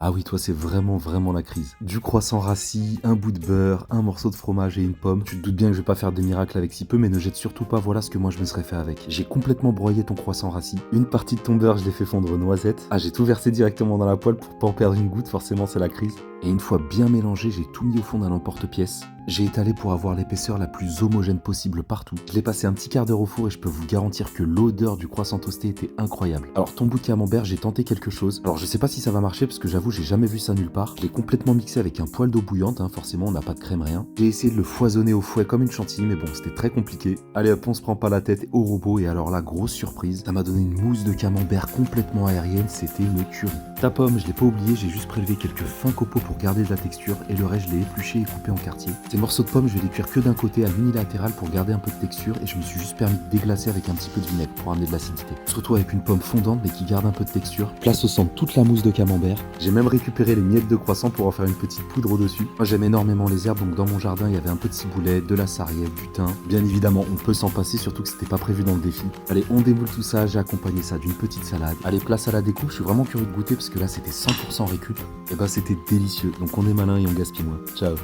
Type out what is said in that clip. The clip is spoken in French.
Ah oui, toi, c'est vraiment la crise. Du croissant rassis, un bout de beurre, un morceau de fromage et une pomme. Tu te doutes bien que je vais pas faire des miracles avec si peu, mais ne jette surtout pas, voilà ce que moi je me serais fait avec. J'ai complètement broyé ton croissant rassis. Une partie de ton beurre, je l'ai fait fondre aux noisettes. Ah, j'ai tout versé directement dans la poêle pour pas en perdre une goutte, forcément c'est la crise. Et une fois bien mélangé, j'ai tout mis au fond d'un emporte-pièce. J'ai étalé pour avoir l'épaisseur la plus homogène possible partout. Je l'ai passé un petit quart d'heure au four et je peux vous garantir que l'odeur du croissant toasté était incroyable. Alors ton bout de camembert, j'ai tenté quelque chose. Alors je sais pas si ça va marcher parce que j'avoue j'ai jamais vu ça nulle part. Je l'ai complètement mixé avec un poêle d'eau bouillante, forcément on n'a pas de crème rien. J'ai essayé de le foisonner au fouet comme une chantilly mais bon c'était très compliqué. Allez hop, on se prend pas la tête au robot et alors là grosse surprise, ça m'a donné une mousse de camembert complètement aérienne, c'était une tuerie. Ta pomme, je l'ai pas oublié, j'ai juste prélevé quelques fins copeaux pour garder de la texture et le reste je l'ai épluché et coupé en quartiers. Ces morceaux de pommes je vais les cuire que d'un côté à l'unilatéral pour garder un peu de texture et je me suis juste permis de déglacer avec un petit peu de vinaigre pour amener de l'acidité. On se retrouve avec une pomme fondante mais qui garde un peu de texture. Place au centre toute la mousse de camembert. J'ai même récupéré les miettes de croissant pour en faire une petite poudre au-dessus. Moi j'aime énormément les herbes donc dans mon jardin il y avait un peu de ciboulette, de la sarriette, du thym. Bien évidemment on peut s'en passer surtout que c'était pas prévu dans le défi. Allez on démoule tout ça, j'ai accompagné ça d'une petite salade. Allez place à la découpe, je suis vraiment curieux de goûter parce que là c'était 100% récup. Et bah c'était délicieux donc on est malin et on gaspille moins. Ciao.